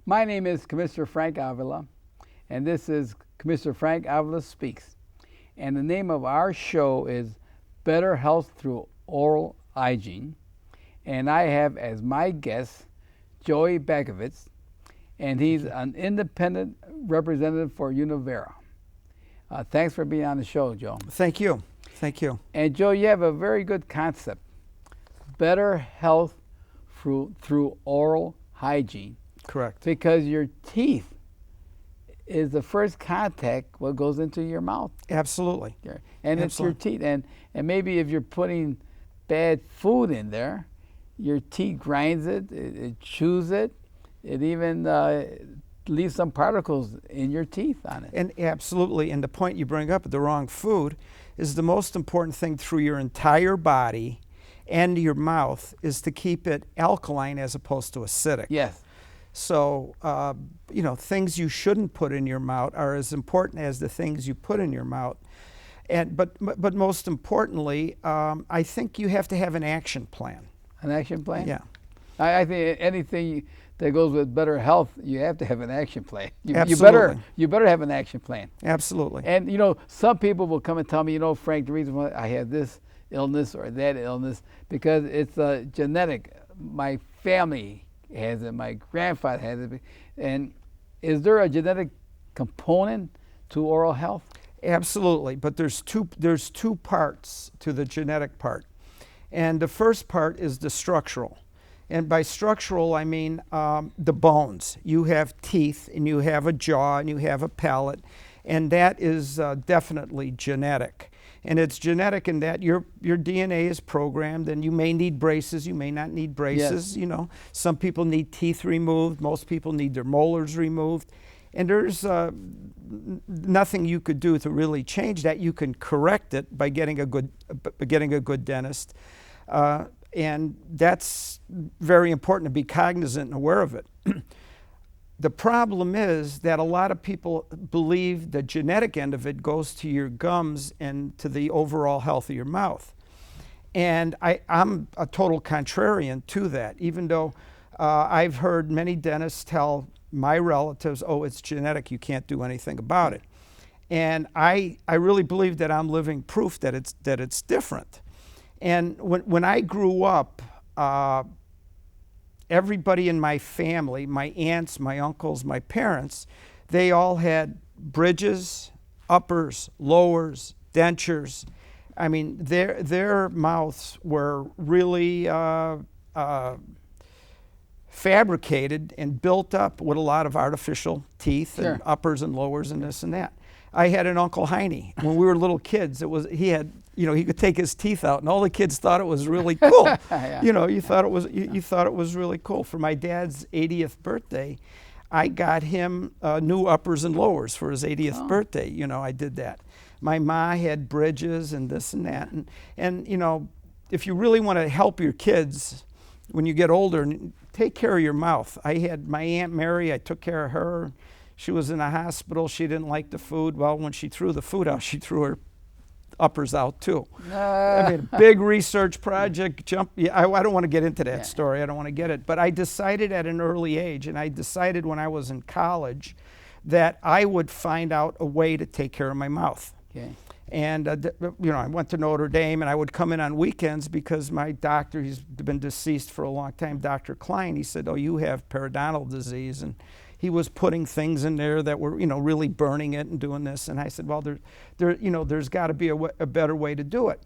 My name is Commissioner Frank Avila, and this is Commissioner Frank Avila Speaks. And the name of our show is Better Health Through Oral Hygiene. And I have as my guest Joey Bachewicz, and he's an independent representative for Univera. Thanks for being on the show, Joe. Thank you. Thank you. And Joe, you have a very good concept. Better health through oral hygiene. Correct. Because your teeth is the first contact what goes into your mouth. Absolutely. And it's your teeth. And maybe if you're putting bad food in there, your teeth grinds it, it chews it, it even leaves some particles in your teeth on it. And absolutely, and the point you bring up, the wrong food, is the most important thing through your entire body and your mouth is to keep it alkaline as opposed to acidic. Yes. So, things you shouldn't put in your mouth are as important as the things you put in your mouth. But most importantly, I think you have to have an action plan. An action plan? Yeah. I think anything that goes with better health, you have to have an action plan. Absolutely. You better have an action plan. Absolutely. And some people will come and tell me, Frank, the reason why I have this illness or that illness, because it's genetic. My family has it, my grandfather has it. And is there a genetic component to oral health? Absolutely, but there's two parts to the genetic part. And the first part is the structural. And by structural, I mean the bones. You have teeth, and you have a jaw, and you have a palate, and that is definitely genetic. And it's genetic in that your DNA is programmed, and you may need braces, you may not need braces. Yes. Some people need teeth removed, most people need their molars removed. And there's nothing you could do to really change that. You can correct it by getting a good dentist. And that's very important to be cognizant and aware of it. The problem is that a lot of people believe the genetic end of it goes to your gums and to the overall health of your mouth. And I'm a total contrarian to that, even though I've heard many dentists tell my relatives, oh, it's genetic, you can't do anything about it. And I really believe that I'm living proof that it's different. And when I grew up, everybody in my family, my aunts, my uncles, my parents, they all had bridges, uppers, lowers, dentures. I mean, their mouths were really fabricated and built up with a lot of artificial teeth. Sure. And uppers and lowers and this and that. I had an Uncle Heine. When we were little kids, he could take his teeth out, and all the kids thought it was really cool. Yeah. You thought it was really cool. For my dad's 80th birthday, I got him new uppers and lowers for his 80th birthday. I did that. My ma had bridges and this and that, and if you really want to help your kids when you get older, take care of your mouth. I had my Aunt Mary. I took care of her. She was in a hospital. She didn't like the food. Well, when she threw the food out, she threw her uppers out too. I mean, a big research project. I don't want to get into that story. I don't want to get it. But I decided at an early age, and I decided when I was in college, that I would find out a way to take care of my mouth. Okay. And I went to Notre Dame, and I would come in on weekends because my doctor, he's been deceased for a long time, Dr. Klein, he said, oh, you have periodontal disease. And he was putting things in there that were, really burning it and doing this. And I said, well, there's got to be a better way to do it.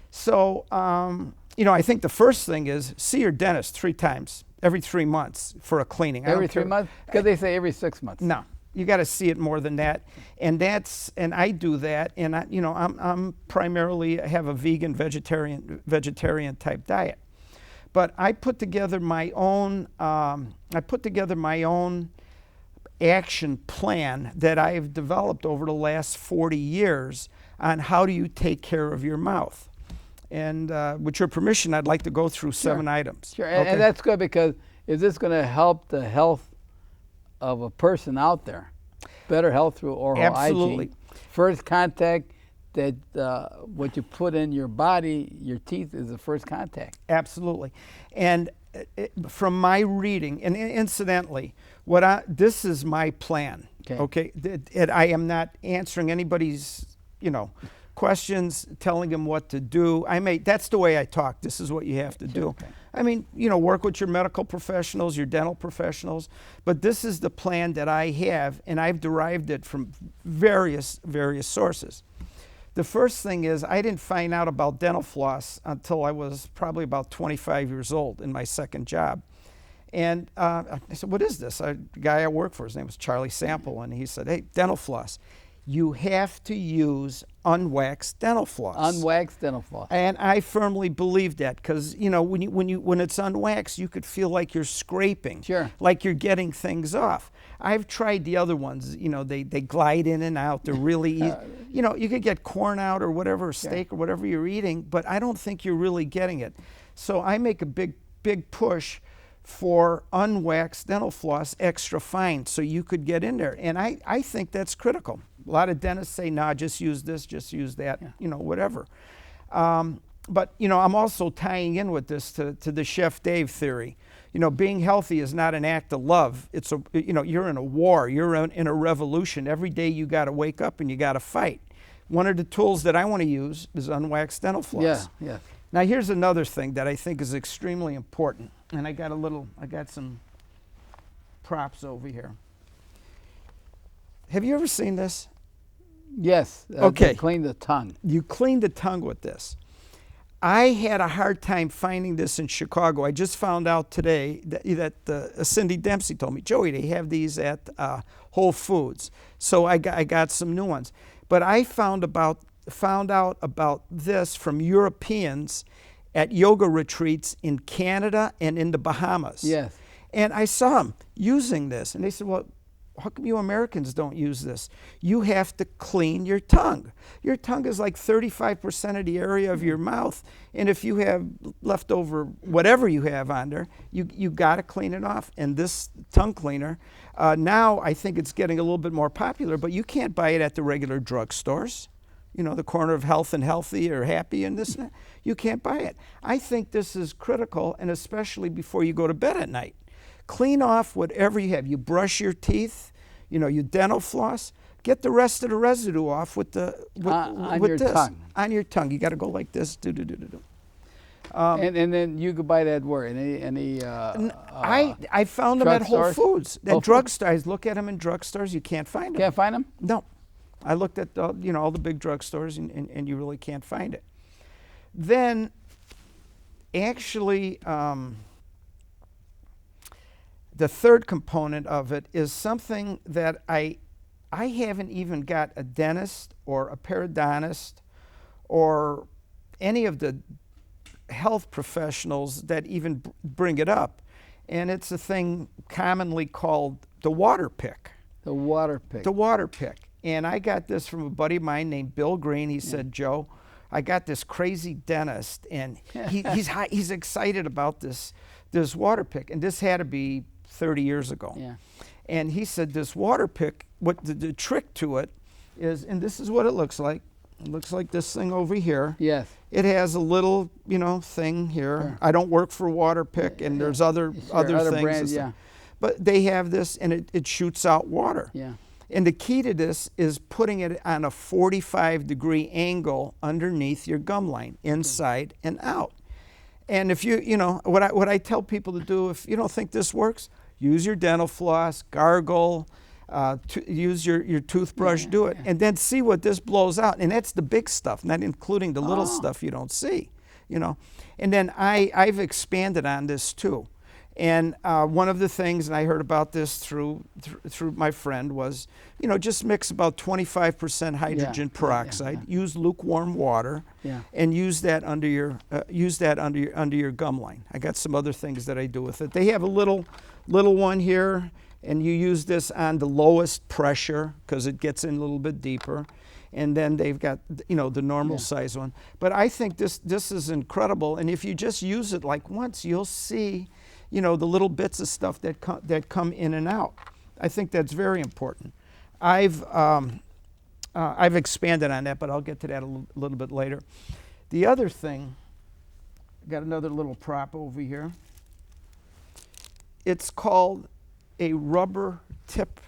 So, I think the first thing is see your dentist 3 times, every 3 months for a cleaning. Every 3 months? Because they say every 6 months. No, you got to see it more than that. And I do that. And I'm primarily, I have a vegan, vegetarian type diet. But I put together my own, action plan that I've developed over the last 40 years on how do you take care of your mouth. And with your permission, I'd like to go through 7 items. Sure, and that's good, because is this going to help the health of a person out there? Better health through oral hygiene. First contact, that what you put in your body, your teeth, is the first contact. Absolutely. And from my reading, and incidentally, This is my plan. Okay. I am not answering anybody's, questions, telling them what to do. That's the way I talk. This is what you have to do. Okay. I mean, work with your medical professionals, your dental professionals, but this is the plan that I have, and I've derived it from various sources. The first thing is I didn't find out about dental floss until I was probably about 25 years old in my second job. And I said, what is this? The guy I work for, his name was Charlie Sample, and he said, hey, dental floss. You have to use unwaxed dental floss. Unwaxed dental floss. And I firmly believe that because, when it's unwaxed, you could feel like you're scraping. Sure. Like you're getting things off. I've tried the other ones, they glide in and out. They're really easy. You could get corn out or whatever, steak or whatever you're eating, but I don't think you're really getting it. So I make a big push for unwaxed dental floss extra fine so you could get in there. And I think that's critical. A lot of dentists say, nah, just use this, just use that, whatever. But, I'm also tying in with this to the Chef Dave theory. Being healthy is not an act of love. It's you're in a war. You're in a revolution. Every day you got to wake up and you got to fight. One of the tools that I want to use is unwaxed dental floss. Yeah. Now here's another thing that I think is extremely important. And I got some props over here. Have you ever seen this? Yes. Okay. Clean the tongue. You clean the tongue with this. I had a hard time finding this in Chicago. I just found out today that Cindy Dempsey told me, Joey, they have these at Whole Foods. So I got some new ones. But I found out about this from Europeans at yoga retreats in Canada and in the Bahamas. Yes. And I saw them using this. And they said, well, how come you Americans don't use this? You have to clean your tongue. Your tongue is like 35% of the area of your mouth. And if you have leftover whatever you have on there, you got to clean it off. And this tongue cleaner, now I think it's getting a little bit more popular, but you can't buy it at the regular drugstores. The corner of Health and Healthy or Happy and this and that. You can't buy it. I think this is critical, and especially before you go to bed at night. Clean off whatever you have. You brush your teeth, you dental floss. Get the rest of the residue off with your this. tongue. On your tongue. You got to go like this. And then you could buy that where? I found them at Whole Foods. At drugstores. Look at them in drugstores. You can't find them. Can't find them? No. I looked at all the big drugstores and you really can't find it. Then, actually, the third component of it is something that I haven't even got a dentist or a periodontist or any of the health professionals that even bring it up. And it's a thing commonly called the water pick. The water pick. The water pick. And I got this from a buddy of mine named Bill Green. He said, Joe, I got this crazy dentist, and he's excited about this water pick. And this had to be 30 years ago. Yeah. And he said this water pick, what the trick to it is, and this is what it looks like. It looks like this thing over here. Yes. It has a little, thing here. Sure. I don't work for Water Pick, and there's other things. Brands, yeah. But they have this, and it shoots out water. Yeah. And the key to this is putting it on a 45-degree angle underneath your gum line, inside and out. And if what I tell people to do, if you don't think this works, use your dental floss, gargle, use your toothbrush, do it, and then see what this blows out. And that's the big stuff, not including the little stuff you don't see, And then I've expanded on this too. And one of the things, and I heard about this through my friend, was, just mix about 25% hydrogen peroxide. Use lukewarm water, and use that under your gum line. I got some other things that I do with it. They have a little one here, and you use this on the lowest pressure because it gets in a little bit deeper. And then they've got the normal size one. But I think this is incredible. And if you just use it like once, you'll see the little bits of stuff that come in and out. I think that's very important. I've expanded on that, but I'll get to that a little bit later. The other thing, got another little prop over here. It's called a rubber tip.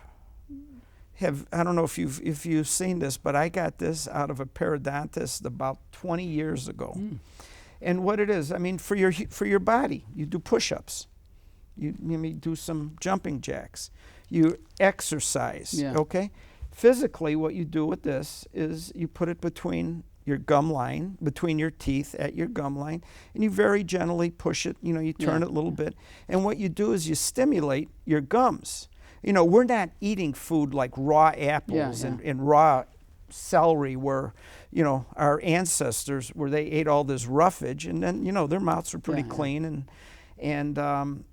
I don't know if you've seen this, but I got this out of a periodontist about 20 years ago. And what it is, I mean, for your body, you do push-ups, you may do some jumping jacks, you exercise. Okay. Physically, what you do with this is you put it between your gum line, between your teeth at your gum line, and you very gently push it, you turn it a little bit. And what you do is you stimulate your gums. We're not eating food like raw apples and raw celery where, our ancestors, where they ate all this roughage, and then, their mouths were pretty clean. And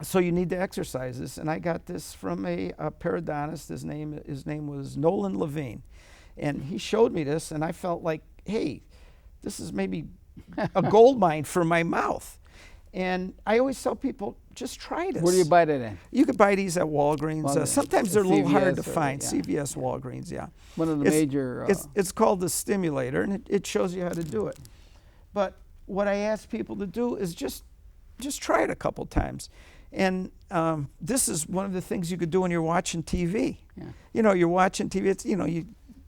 so you need to exercise this. And I got this from a periodontist. His name was Nolan Levine. And he showed me this, and I felt like, hey, this is maybe a gold mine for my mouth. And I always tell people, just try this. Where do you buy that in? You could buy these at Walgreens. Sometimes they're a little hard to find. Yeah. CVS, Walgreens, yeah. One of the major... It's called the stimulator, and it shows you how to do it. But what I ask people to do is just try it a couple times. And this is one of the things you could do when you're watching TV. Yeah. You're watching TV. It's,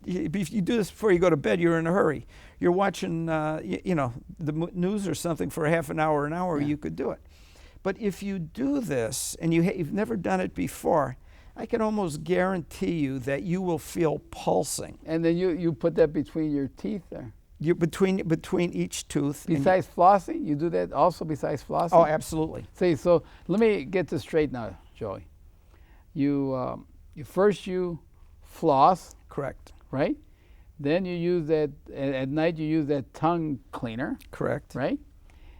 if you do this before you go to bed, you're in a hurry. You're watching, the news or something for half an hour, you could do it. But if you do this and you've never done it before, I can almost guarantee you that you will feel pulsing. And then you put that between your teeth there? Between each tooth. Besides flossing? You do that also besides flossing? Oh, absolutely. See, so let me get this straight now, Joey. You first floss. Correct. Right? Then you use that, at night you use that tongue cleaner. Correct. Right?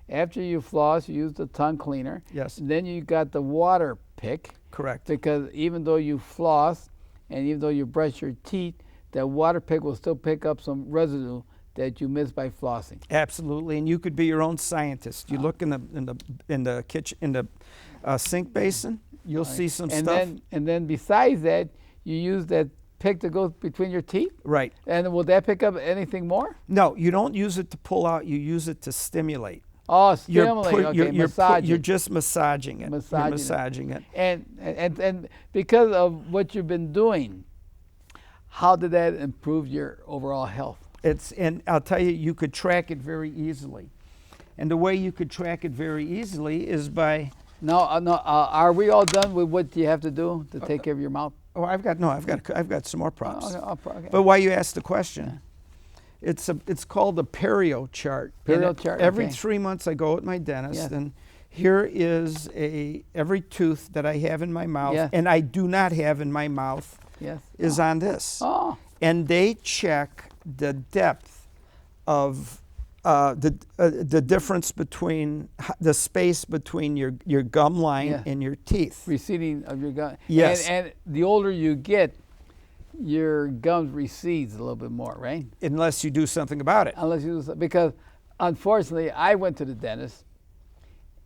After you floss, you use the tongue cleaner. Yes. Then you got the water pick. Correct. Because even though you floss and even though you brush your teeth, that water pick will still pick up some residue that you missed by flossing. Absolutely, and you could be your own scientist. You look in the kitchen, in the sink basin, you'll see some stuff. And then besides that, you use that pick to go between your teeth? Right. And will that pick up anything more? No, you don't use it to pull out, you use it to stimulate. Oh, stimulate, massage. You're just massaging it. Massaging it. And because of what you've been doing, how did that improve your overall health? And I'll tell you, you could track it very easily. And the way you could track it very easily is by... Are we all done with what you have to do to take care of your mouth? Oh, I've got some more props. Okay. But while you ask the question, it's called the perio chart. Perio chart. Every 3 months I go with my dentist, and here is every tooth that I have in my mouth, and I do not have in my mouth, is on this. Oh. And they check the depth of the difference between the space between your gum line and your teeth. Receding of your gum. Yes. And the older you get, your gums recedes a little bit more, right? Unless you do something about it. Because unfortunately, I went to the dentist,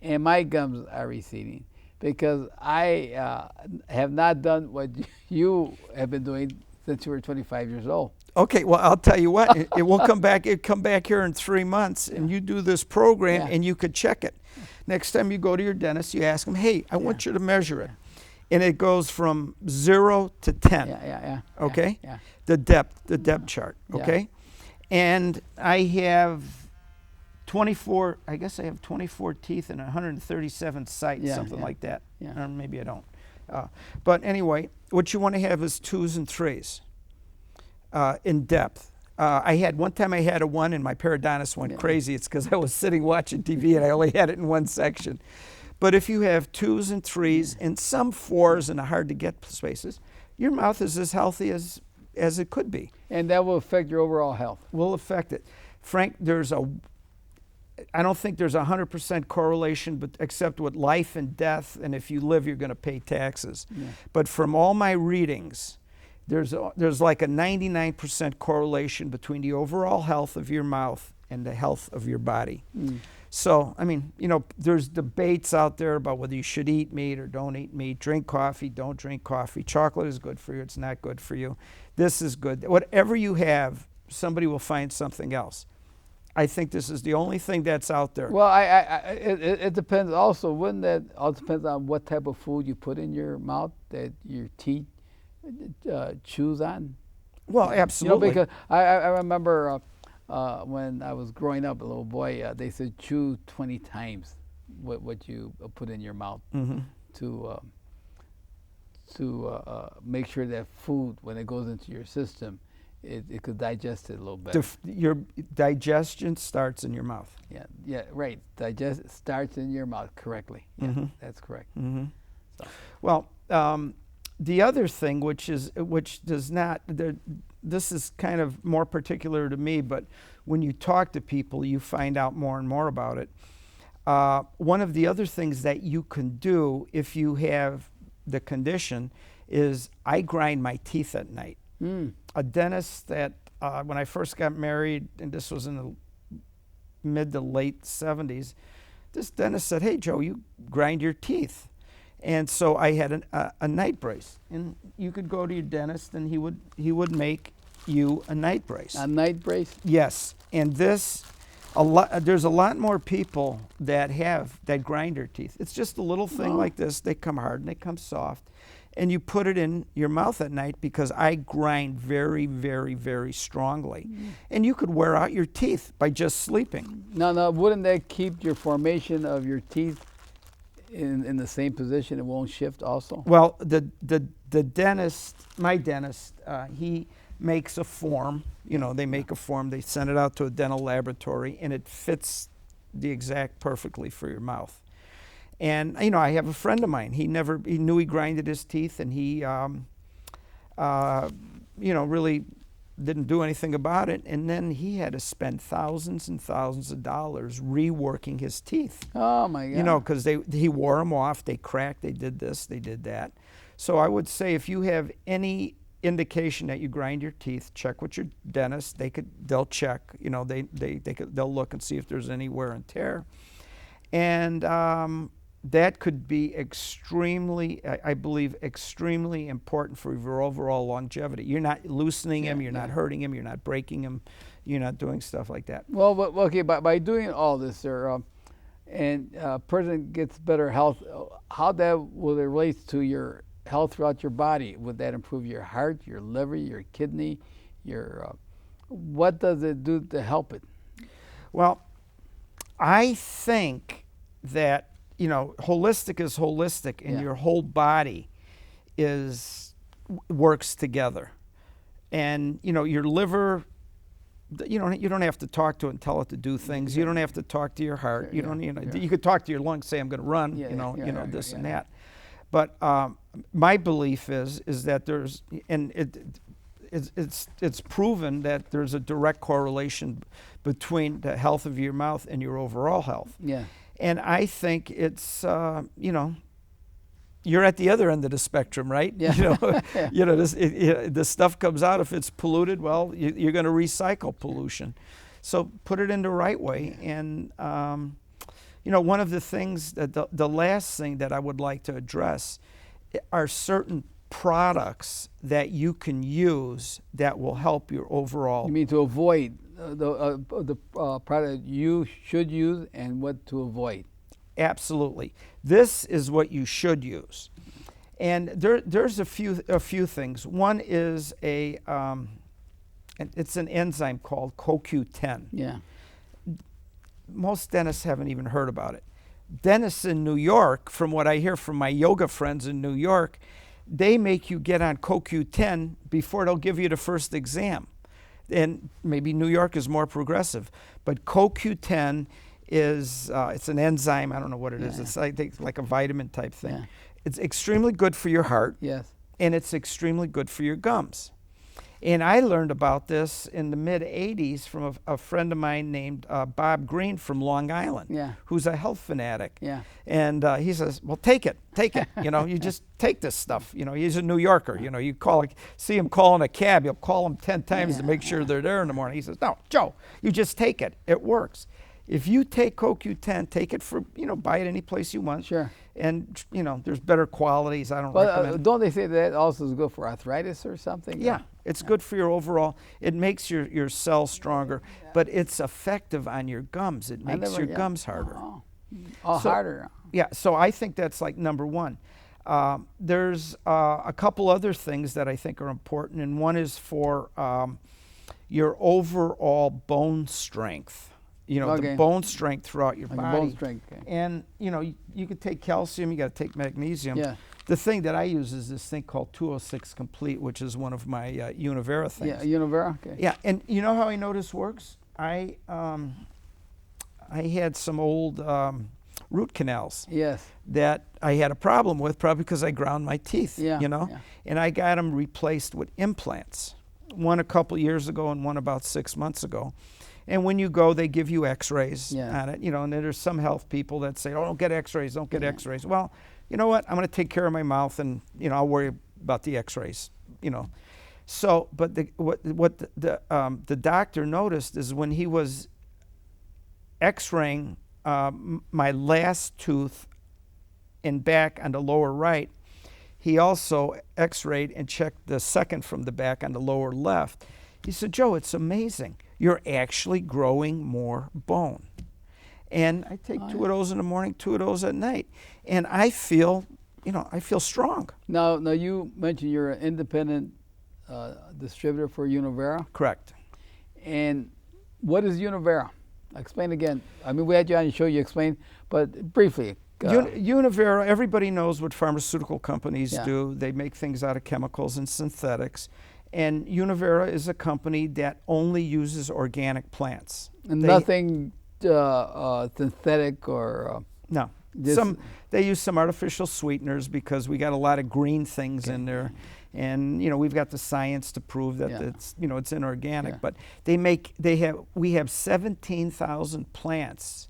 and my gums are receding because I have not done what you have been doing since you were 25 years old. Okay, well, I'll tell you what, it will come back. It'll come back here in 3 months, and you do this program, and you could check it. Next time you go to your dentist, you ask him, hey, I want you to measure it. And it goes from 0 to 10. Okay? Yeah. The depth chart, okay? And I have 24, I guess I have 24 teeth and 137 sites, something like that. Or maybe I don't. But anyway, what you want to have is 2s and 3s. In depth. One time I had a 1 and my periodontist went crazy. It's because I was sitting watching TV and I only had it in one section. But if you have 2s and 3s and some 4s in the hard to get spaces, your mouth is as healthy as it could be. And that will affect your overall health. Will affect it. Frank, I don't think there's 100% correlation, but except with life and death, and if you live, you're going to pay taxes. But from all my readings, there's like a 99% correlation between the overall health of your mouth and the health of your body. So, I mean, there's debates out there about whether you should eat meat or don't eat meat, drink coffee, don't drink coffee. Chocolate is good for you, it's not good for you. This is good. Whatever you have, somebody will find something else. I think this is the only thing that's out there. Well, it depends also. Wouldn't that all depends on what type of food you put in your mouth that your teeth chews on? Well, absolutely. You know, because I remember when I was growing up, a little boy, they said chew 20 times what you put in your mouth to make sure that food, when it goes into your system, it could digest it a little better. Your digestion starts in your mouth. Yeah, right. Digest starts in your mouth correctly. Yeah, that's correct. So. Well, the other thing, which does not, this is kind of more particular to me, but when you talk to people, you find out more and more about it. One of the other things that you can do if you have the condition is I grind my teeth at night. A dentist that, when I first got married, and this was in the mid to late 70s, this dentist said, "Hey, Joe, you grind your teeth." And so I had a night brace. And you could go to your dentist, and he would make you a night brace. A night brace? Yes. And there's a lot more people that grind their teeth. It's just a little thing like this. They come hard and they come soft. And you put it in your mouth at night, because I grind very, very, very strongly. And you could wear out your teeth by just sleeping. No, wouldn't that keep your formation of your teeth in the same position? It won't shift also? Well, the dentist, my dentist, he makes a form. You know, they make a form, they send it out to a dental laboratory, and it fits the exact perfectly for your mouth. And, you know, I have a friend of mine, he knew he grinded his teeth, and he, you know, really didn't do anything about it. And then he had to spend thousands and thousands of dollars reworking his teeth. Oh, my God. You know, because he wore them off, they cracked, they did this, they did that. So I would say if you have any indication that you grind your teeth, check with your dentist. They'll check, you know, they'll look and see if there's any wear and tear. And that could be extremely, I believe, extremely important for your overall longevity. You're not loosening them, you're not hurting them, you're not breaking them, you're not doing stuff like that. Well, but, okay, by doing all this, sir, and a person gets better health, how that will it relate to your health throughout your body? Would that improve your heart, your liver, your kidney, your what does it do to help it? Well, I think that, you know, holistic is holistic, and your whole body works together. And, you know, your liver, you don't have to talk to it and tell it to do things. You don't have to talk to your heart. You don't, you know, you could talk to your lungs, say I'm going to run, this and that. But my belief is that there's, and it's proven that there's a direct correlation between the health of your mouth and your overall health. Yeah. And I think it's, you know, you're at the other end of the spectrum, right? Yeah. You know, you know, the stuff comes out. If it's polluted, well, you're going to recycle pollution. So put it in the right way. And, you know, one of the things, the last thing that I would like to address are certain products that you can use that will help your overall. You mean to avoid the product you should use and what to avoid? Absolutely. This is what you should use. And there's a few things. One is it's an enzyme called CoQ10. Yeah. Most dentists haven't even heard about it. Dentists in New York, from what I hear from my yoga friends in New York, they make you get on CoQ10 before they'll give you the first exam. And maybe New York is more progressive, but CoQ10 is, it's an enzyme, I don't know what it is. It's like a vitamin type thing. Yeah. It's extremely good for your heart. Yes. And it's extremely good for your gums. And I learned about this in the mid-'80s from a friend of mine named Bob Green from Long Island, who's a health fanatic. Yeah. And he says, well, take it. You know, you just take this stuff. You know, he's a New Yorker. You know, you see him calling a cab, you'll call him 10 times to make sure they're there in the morning. He says, no, Joe, you just take it. It works. If you take CoQ10, take it for, you know, buy it any place you want. Sure. And, you know, there's better qualities. I don't recommend. Don't they say that also is good for arthritis or something? Yeah, It's good for your overall, it makes your cells stronger, but it's effective on your gums. It makes your gums harder. Harder. Yeah, so I think that's like number one. There's a couple other things that I think are important, and one is for your overall bone strength. You know, the bone strength throughout your body. Bone strength. Okay. And, you know, you could take calcium, you got to take magnesium. Yeah. The thing that I use is this thing called 206 Complete, which is one of my Univera things. Yeah, Univera? Okay. Yeah, and you know how I know this works? I had some old root canals. Yes. That I had a problem with, probably because I ground my teeth, yeah, you know? Yeah. And I got them replaced with implants. One a couple years ago and one about 6 months ago. And when you go, they give you x-rays on it, you know, and then there's some health people that say, oh, don't get x-rays, don't get x-rays. Well, you know what? I'm going to take care of my mouth and, you know, I'll worry about the x-rays, you know. So, but what the doctor noticed is when he was x-raying my last tooth and back on the lower right, he also x-rayed and checked the second from the back on the lower left. He said, Joe, it's amazing. You're actually growing more bone. And I take 2 of those in the morning, 2 of those at night. And I feel, you know, I feel strong. Now you mentioned you're an independent distributor for Univera. Correct. And what is Univera? Explain again. I mean, we had you on the show, you explained, but briefly. Univera, everybody knows what pharmaceutical companies do. They make things out of chemicals and synthetics. And Univera is a company that only uses organic plants. And nothing synthetic or... no. They use some artificial sweeteners because we got a lot of green things in there. And, you know, we've got the science to prove that it's, you know, it's inorganic. Yeah. But we have 17,000 plants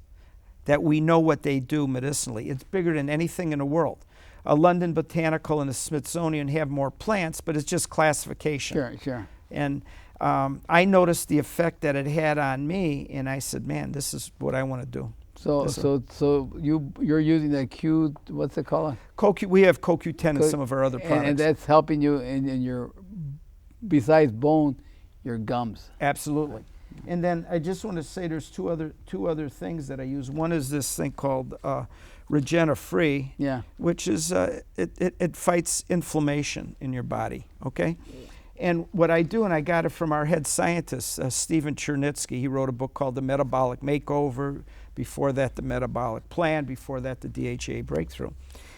that we know what they do medicinally. It's bigger than anything in the world. A London Botanical and the Smithsonian have more plants, but it's just classification. Sure. And I noticed the effect that it had on me, and I said, man, this is what I want to do. So you're using the what's it called? We have CoQ10 in some of our other products. And that's helping you in your, besides bone, your gums. Absolutely. And then I just want to say there's two other things that I use. One is this thing called Regena-Free, which is it fights inflammation in your body. Okay, and what I do, and I got it from our head scientist, Stephen Chernitsky. He wrote a book called The Metabolic Makeover. Before that, The Metabolic Plan. Before that, the DHA Breakthrough.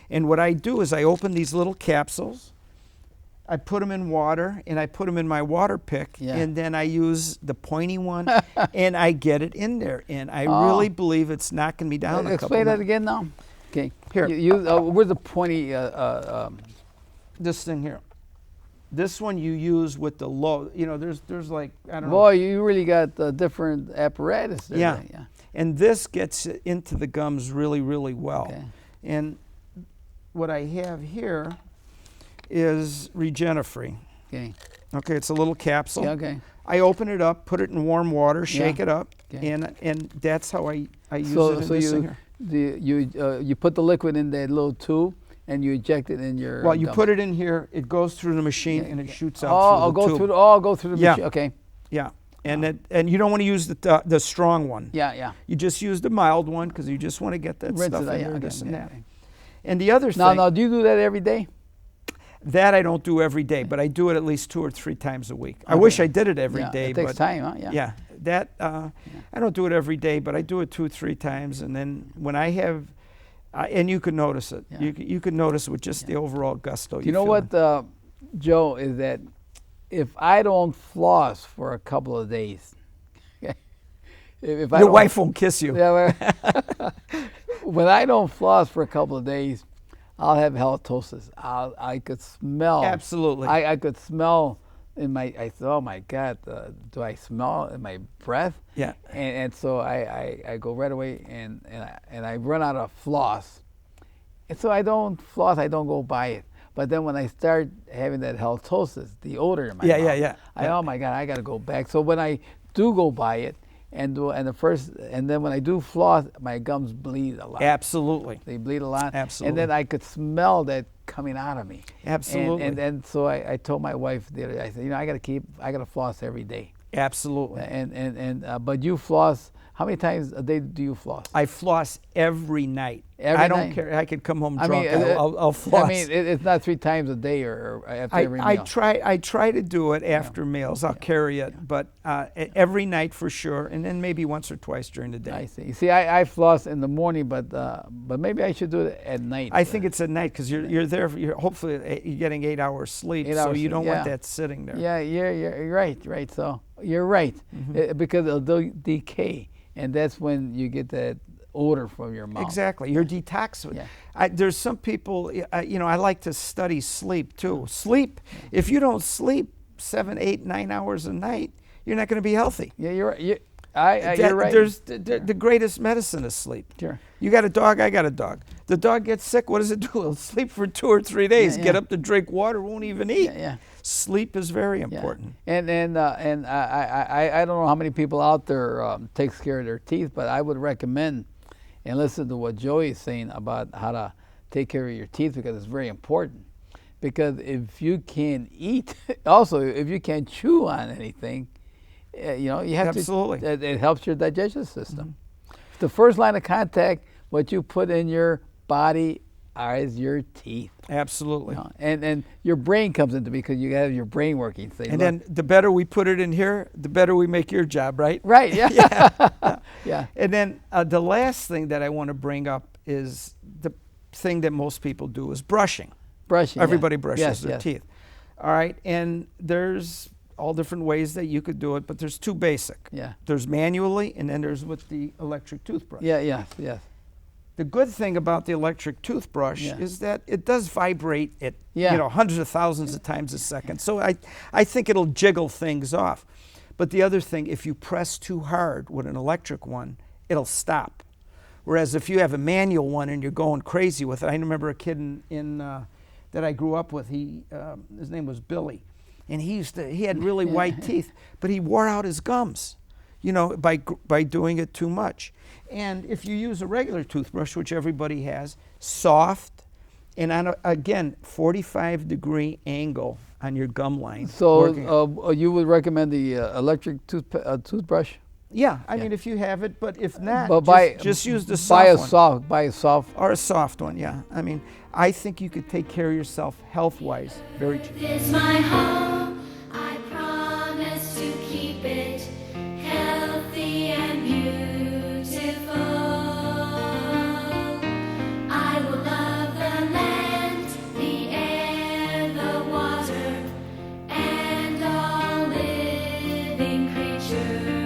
And what I do is I open these little capsules. I put them in water, and I put them in my water pick, and then I use the pointy one, and I get it in there. And I really believe it's knocking me down a couple. Explain that again now. Okay. Here. Where's the pointy? This thing here. This one you use with the low. You know, there's like, I don't know. Boy, you really got different apparatus there. Yeah. And this gets into the gums really, really well. Okay. And what I have here is Regena-Free. Okay. Okay, it's a little capsule. Yeah, okay. I open it up, put it in warm water, shake it up, and that's how I use it in this thing here. You put the liquid in that little tube and you eject it in your. Well, you put it in here, it goes through the machine and it shoots out through the tube. Go through the machine. Okay. Yeah. And you don't want to use the strong one. Yeah. You just use the mild one because you just want to get that stuff in there, this and that. And the other thing. Now, do you do that every day? That I don't do every day, but I do it at least 2 or 3 times a week. I wish I did it every day. It takes time, huh? Yeah. That I don't do it every day, but I do it 2 or 3 times, and then when I have, and you can notice it. You can notice it with just the overall gusto. You know what, Joe, is that if I don't floss for a couple of days, your wife won't kiss you. When I don't floss for a couple of days, I'll have halitosis. I could smell. Absolutely. I could smell in my. I thought, oh my God, do I smell in my breath? Yeah. And so I go right away and I run out of floss, and so I don't floss. I don't go buy it. But then when I start having that halitosis, the odor in my mouth, oh my God, I got to go back. So when I do go buy it, and then when I do floss, my gums bleed a lot. Absolutely. They bleed a lot. Absolutely. And then I could smell that coming out of me. Absolutely. And so I told my wife the other day, I said, I got to floss every day. Absolutely. But you floss, how many times a day do you floss? I floss every night. Every I don't night? care. I could come home I drunk. mean, I'll floss. I mean, it's not 3 times a day or after every meal. I try to do it after meals. I'll carry it, but every night for sure, and then maybe once or twice during the day. I see. See, I floss in the morning, but maybe I should do it at night. I think it's at night because you're there. Hopefully you're getting 8 hours sleep, so you don't want that sitting there. Yeah, you're right. So you're right, because it'll decay, and that's when you get that odor from your mouth. Exactly. You're detoxing. Yeah. There's some people, I like to study sleep too. Sleep, if you don't sleep 7, 8, 9 hours a night, you're not going to be healthy. Yeah, you're right. You're right. There's the greatest medicine is sleep. Sure. You got a dog, I got a dog. The dog gets sick, what does it do? It'll sleep for 2 or 3 days, get up to drink water, won't even eat. Yeah. Sleep is very important. And I don't know how many people out there takes care of their teeth, but I would recommend and listen to what Joey is saying about how to take care of your teeth, because it's very important. Because if you can't eat, also if you can't chew on anything, you have Absolutely. to. It helps your digestive system. The first line of contact, what you put in your body, is your teeth. Absolutely. And your brain comes into because you have your brain working. So then the better we put it in here, the better we make your job, right? Right. Yeah. Yeah. And then the last thing that I want to bring up is the thing that most people do is brushing. Brushing. Everybody brushes their yes. teeth. All right. And there's all different ways that you could do it, but there's 2 basic. Yeah. There's manually, and then there's with the electric toothbrush. Yes. The good thing about the electric toothbrush is that it does vibrate at hundreds of thousands of times a second. So I think it'll jiggle things off. But the other thing, if you press too hard with an electric one, it'll stop. Whereas if you have a manual one and you're going crazy with it, I remember a kid that I grew up with. His name was Billy, and he had really white teeth, but he wore out his gums, by doing it too much. And if you use a regular toothbrush, which everybody has, soft, and on again 45-degree angle on your gum line. So you would recommend the electric toothbrush? Yeah, I mean if you have it, but if not, just use the soft one. Buy a soft. Or a soft one, yeah. I mean, I think you could take care of yourself health-wise very cheap. It's my home. I promise to keep it healthy and beautiful. I will love the land, the air, the water, and all living creatures.